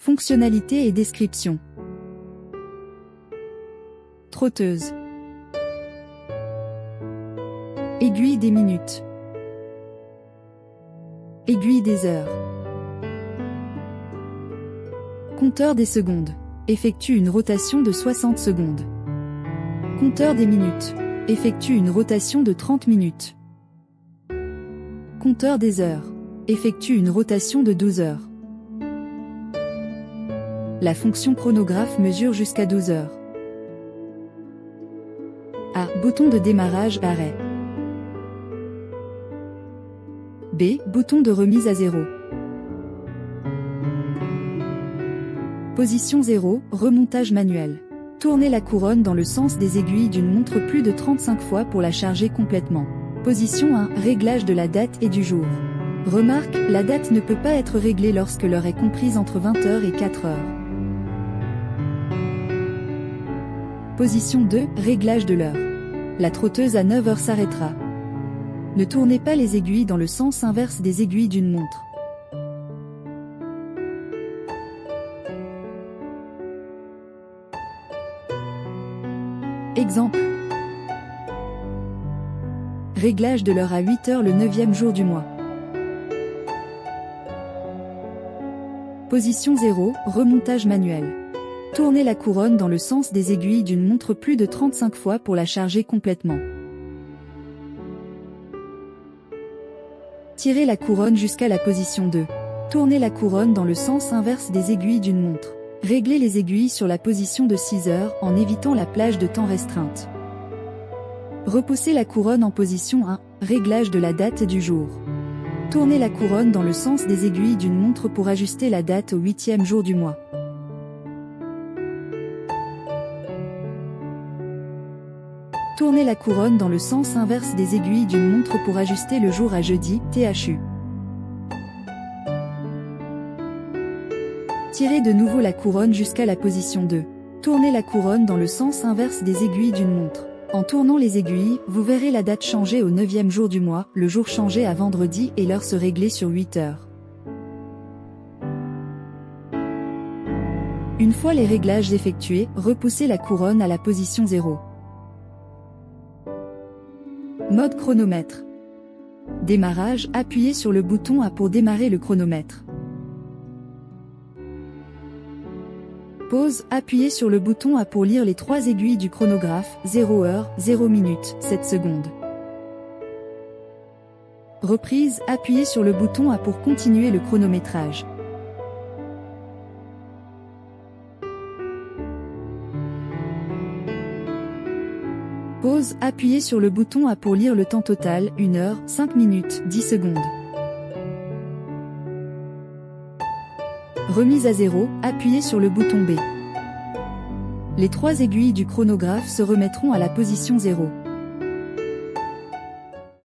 Fonctionnalité et description. Trotteuse. Aiguille des minutes. Aiguille des heures. Compteur des secondes. Effectue une rotation de 60 secondes. Compteur des minutes. Effectue une rotation de 30 minutes. Compteur des heures. Effectue une rotation de 12 heures. La fonction chronographe mesure jusqu'à 12 heures. A. Bouton de démarrage arrêt. B. Bouton de remise à 0. Position 0, remontage manuel. Tournez la couronne dans le sens des aiguilles d'une montre plus de 35 fois pour la charger complètement. Position 1, réglage de la date et du jour. Remarque, la date ne peut pas être réglée lorsque l'heure est comprise entre 20h et 4h. Position 2, réglage de l'heure. La trotteuse à 9h s'arrêtera. Ne tournez pas les aiguilles dans le sens inverse des aiguilles d'une montre. Exemple. Réglage de l'heure à 8h le 9e jour du mois. Position 0, remontage manuel. Tournez la couronne dans le sens des aiguilles d'une montre plus de 35 fois pour la charger complètement. Tirez la couronne jusqu'à la position 2. Tournez la couronne dans le sens inverse des aiguilles d'une montre. Réglez les aiguilles sur la position de 6 heures en évitant la plage de temps restreinte. Repoussez la couronne en position 1, réglage de la date du jour. Tournez la couronne dans le sens des aiguilles d'une montre pour ajuster la date au 8e jour du mois. Tournez la couronne dans le sens inverse des aiguilles d'une montre pour ajuster le jour à jeudi, THU. Tirez de nouveau la couronne jusqu'à la position 2. Tournez la couronne dans le sens inverse des aiguilles d'une montre. En tournant les aiguilles, vous verrez la date changer au 9e jour du mois, le jour changer à vendredi et l'heure se régler sur 8 heures. Une fois les réglages effectués, repoussez la couronne à la position 0. Mode chronomètre. Démarrage, appuyez sur le bouton A pour démarrer le chronomètre. Pause, appuyez sur le bouton A pour lire les 3 aiguilles du chronographe, 0 heure, 0 minute, 7 secondes. Reprise, appuyez sur le bouton A pour continuer le chronométrage. Pause, appuyez sur le bouton A pour lire le temps total, 1 heure, 5 minutes, 10 secondes. Remise à 0, appuyez sur le bouton B. Les 3 aiguilles du chronographe se remettront à la position 0.